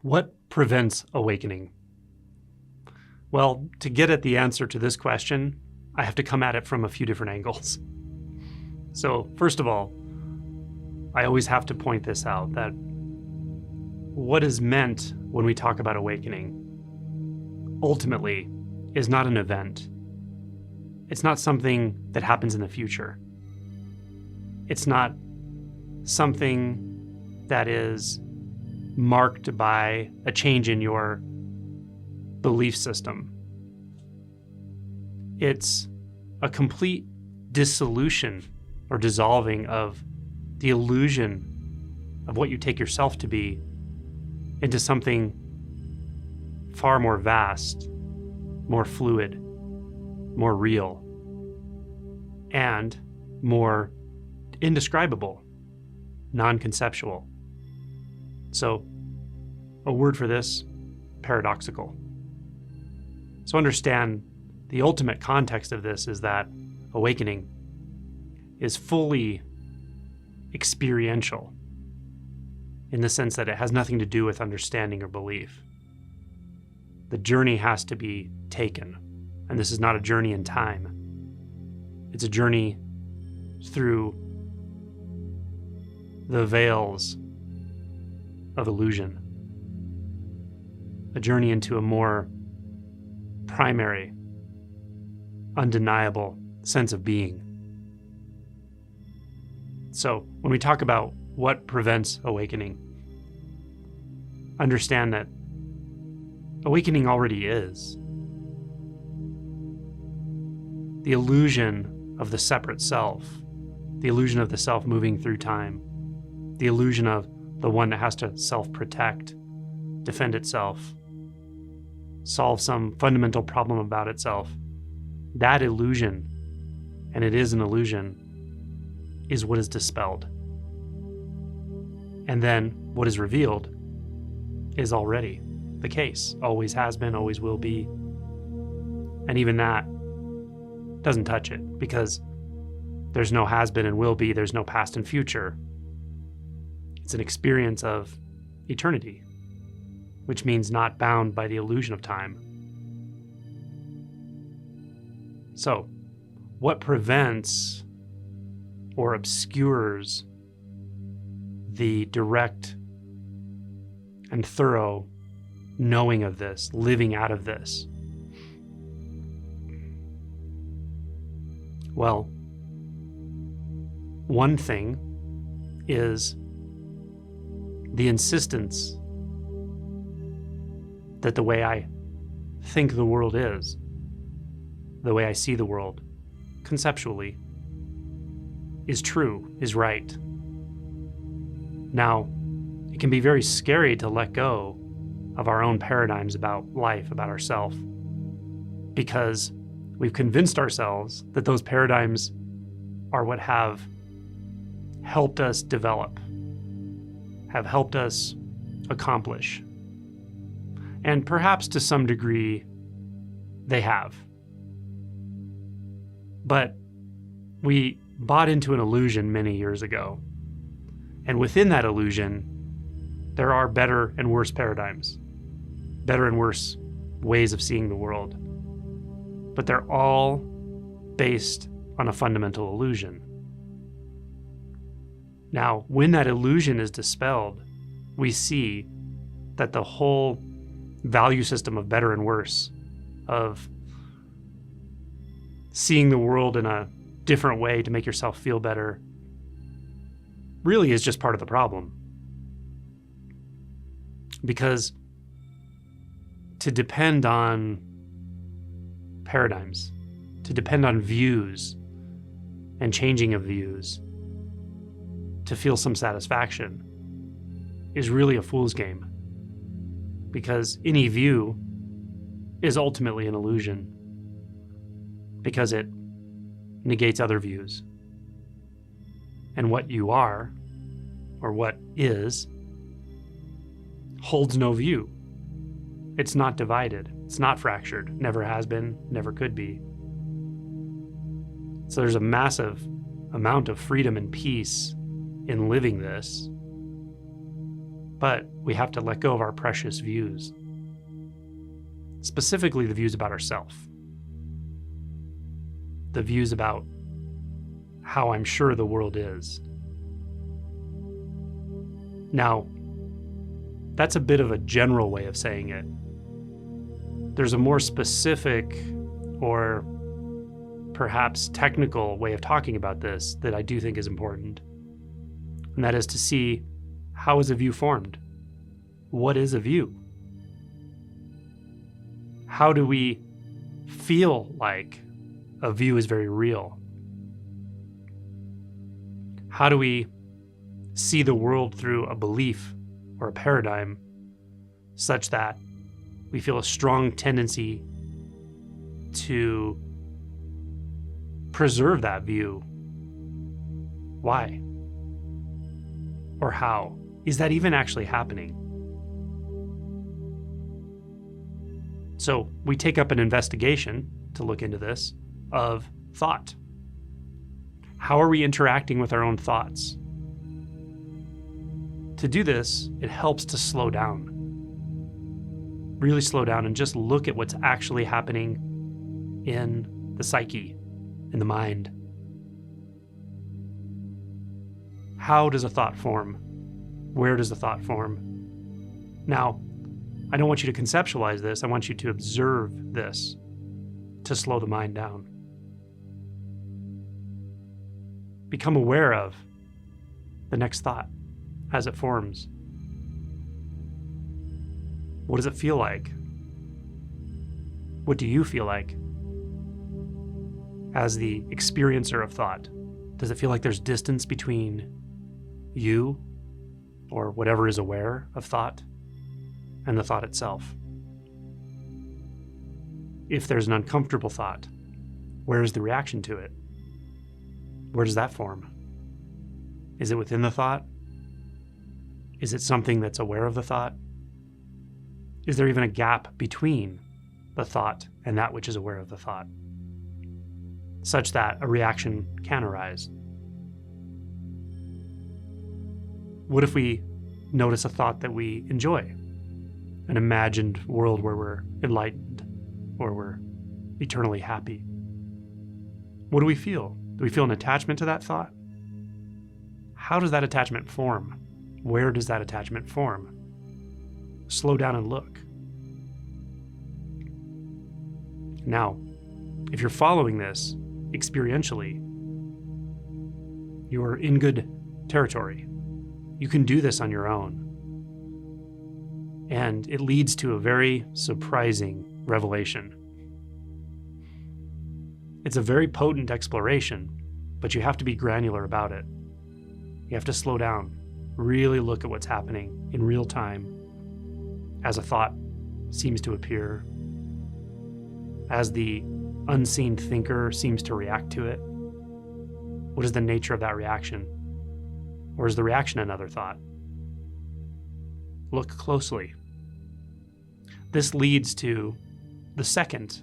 What prevents awakening? Well, to get at the answer to this question, I have to come at it from a few different angles. So, first of all, I always have to point this out, that what is meant when we talk about awakening ultimately is not an event. It's not something that happens in the future. It's not something that is marked by a change in your belief system. It's a complete dissolution or dissolving of the illusion of what you take yourself to be into something far more vast, more fluid, more real, and more indescribable, non-conceptual. So, a word for this, paradoxical. So understand the ultimate context of this is that awakening is fully experiential in the sense that it has nothing to do with understanding or belief. The journey has to be taken, and this is not a journey in time. It's a journey through the veils of illusion, a journey into a more primary, undeniable sense of being. So when we talk about what prevents awakening, understand that awakening already is. The illusion of the separate self, the illusion of the self moving through time, the illusion of the one that has to self-protect, defend itself, solve some fundamental problem about itself. That illusion, and it is an illusion, is what is dispelled. And then what is revealed is already the case, always has been, always will be. And even that doesn't touch it, because there's no has been and will be, there's no past and future. It's an experience of eternity, which means not bound by the illusion of time. So, what prevents or obscures the direct and thorough knowing of this, living out of this? Well, one thing is the insistence that the way I think the world is, the way I see the world, conceptually, is true, is right. Now, it can be very scary to let go of our own paradigms about life, about ourselves, because we've convinced ourselves that those paradigms are what have helped us develop, have helped us accomplish. And perhaps to some degree, they have. But we bought into an illusion many years ago. And within that illusion, there are better and worse paradigms, better and worse ways of seeing the world. But they're all based on a fundamental illusion. Now, when that illusion is dispelled, we see that the whole value system of better and worse, of seeing the world in a different way to make yourself feel better, really is just part of the problem. Because to depend on paradigms, to depend on views and changing of views to feel some satisfaction is really a fool's game, because any view is ultimately an illusion, because it negates other views. And what you are, or what is, holds no view. It's not divided. It's not fractured. Never has been, never could be. So there's a massive amount of freedom and peace in living this. But we have to let go of our precious views, specifically the views about ourselves, the views about how I'm sure the world is. Now, that's a bit of a general way of saying it. There's a more specific or perhaps technical way of talking about this that I do think is important. And that is to see, how is a view formed? What is a view? How do we feel like a view is very real? How do we see the world through a belief or a paradigm such that we feel a strong tendency to preserve that view? Why? Or how? Is that even actually happening? So we take up an investigation to look into this of thought. How are we interacting with our own thoughts? To do this, it helps to slow down. Really slow down and just look at what's actually happening in the psyche, in the mind. How does a thought form? Where does the thought form? Now, I don't want you to conceptualize this. I want you to observe this to slow the mind down. Become aware of the next thought as it forms. What does it feel like? What do you feel like as the experiencer of thought? Does it feel like there's distance between you or whatever is aware of thought and the thought itself? If there's an uncomfortable thought, where is the reaction to it? Where does that form? Is it within the thought? Is it something that's aware of the thought? Is there even a gap between the thought and that which is aware of the thought, such that a reaction can arise? What if we notice a thought that we enjoy? An imagined world where we're enlightened or we're eternally happy. What do we feel? Do we feel an attachment to that thought? How does that attachment form? Where does that attachment form? Slow down and look. Now, if you're following this experientially, you're in good territory. You can do this on your own. And it leads to a very surprising revelation. It's a very potent exploration, but you have to be granular about it. You have to slow down, really look at what's happening in real time as a thought seems to appear, as the unseen thinker seems to react to it. What is the nature of that reaction? Or is the reaction another thought? Look closely. This leads to the second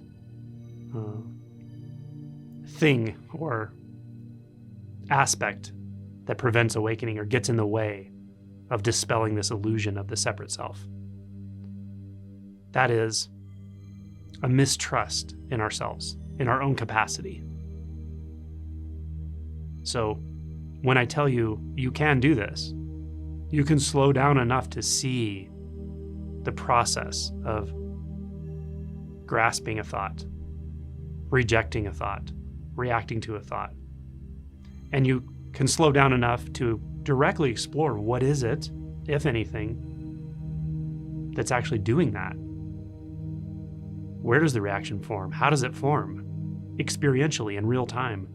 thing or aspect that prevents awakening or gets in the way of dispelling this illusion of the separate self. That is a mistrust in ourselves, in our own capacity. So when I tell you, you can do this, you can slow down enough to see the process of grasping a thought, rejecting a thought, reacting to a thought. And you can slow down enough to directly explore what is it, if anything, that's actually doing that. Where does the reaction form? How does it form? Experientially, in real time.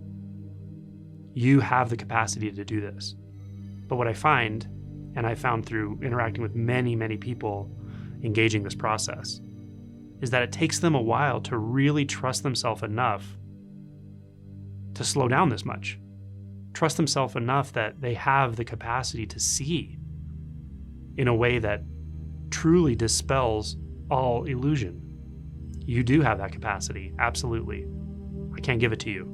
You have the capacity to do this. But what I find, and I found through interacting with many, many people engaging this process, is that it takes them a while to really trust themselves enough to slow down this much. Trust themselves enough that they have the capacity to see in a way that truly dispels all illusion. You do have that capacity, absolutely. I can't give it to you.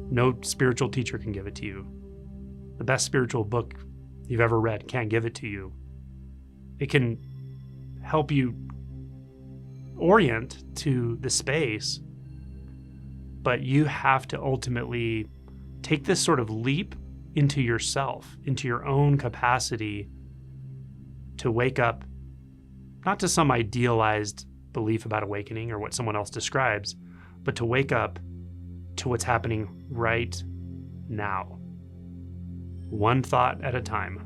No spiritual teacher can give it to you. The best spiritual book you've ever read can't give it to you. It can help you orient to the space, but you have to ultimately take this sort of leap into yourself, into your own capacity to wake up, not to some idealized belief about awakening or what someone else describes, but to wake up to what's happening right now. One thought at a time.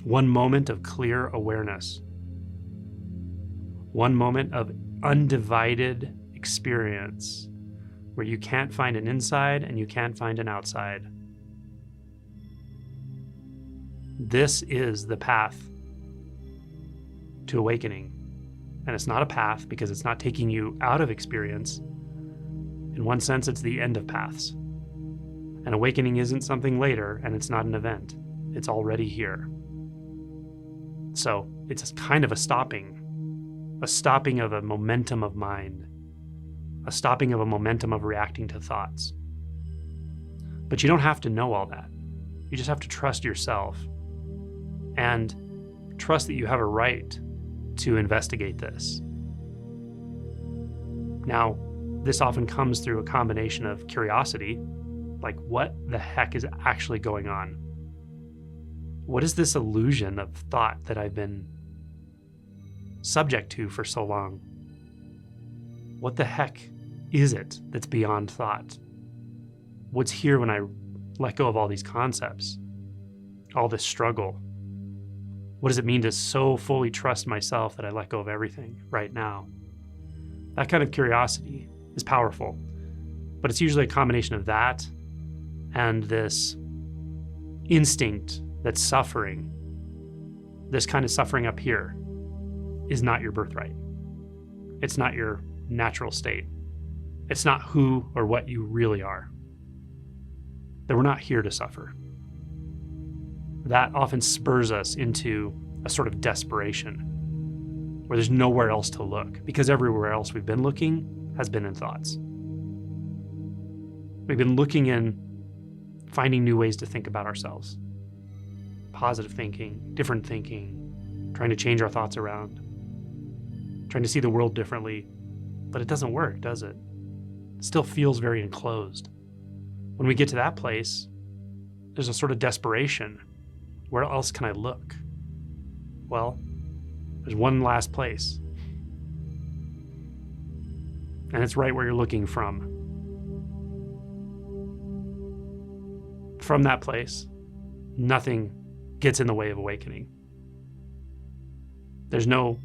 One moment of clear awareness. One moment of undivided experience where you can't find an inside and you can't find an outside. This is the path to awakening. And it's not a path because it's not taking you out of experience. In one sense, it's the end of paths. And awakening isn't something later, and it's not an event. It's already here. So it's kind of a stopping of a momentum of mind, a stopping of a momentum of reacting to thoughts. But you don't have to know all that. You just have to trust yourself and trust that you have a right to investigate this. Now, this often comes through a combination of curiosity, like what the heck is actually going on? What is this illusion of thought that I've been subject to for so long? What the heck is it that's beyond thought? What's here when I let go of all these concepts, all this struggle? What does it mean to so fully trust myself that I let go of everything right now? That kind of curiosity is powerful, but it's usually a combination of that and this instinct that suffering, this kind of suffering up here, is not your birthright. It's not your natural state. It's not who or what you really are. That we're not here to suffer. That often spurs us into a sort of desperation where there's nowhere else to look because everywhere else we've been looking has been in thoughts. We've been looking in finding new ways to think about ourselves. Positive thinking, different thinking, trying to change our thoughts around, trying to see the world differently, but it doesn't work, does it? It still feels very enclosed. When we get to that place, there's a sort of desperation. Where else can I look? Well, there's one last place. And it's right where you're looking from. From that place, nothing gets in the way of awakening. There's no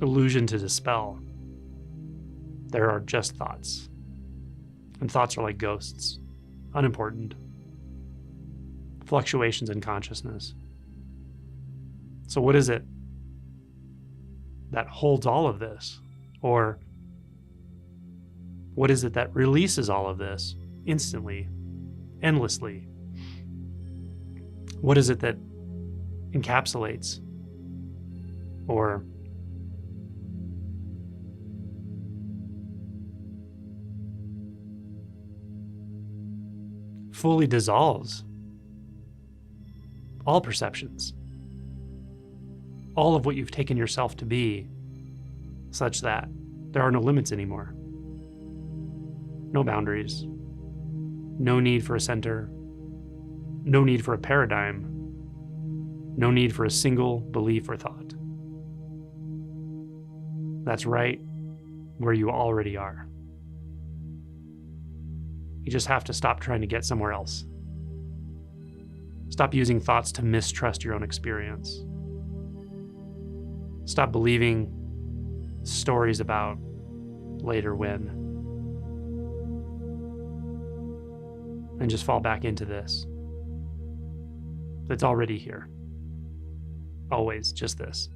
illusion to dispel. There are just thoughts. And thoughts are like ghosts, unimportant. Fluctuations in consciousness. So what is it that holds all of this? Or what is it that releases all of this instantly, endlessly? What is it that encapsulates or fully dissolves all perceptions, all of what you've taken yourself to be, such that there are no limits anymore, no boundaries, no need for a center, no need for a paradigm, no need for a single belief or thought. That's right where you already are. You just have to stop trying to get somewhere else. Stop using thoughts to mistrust your own experience. Stop believing stories about later when. And just fall back into this. It's already here. Always just this.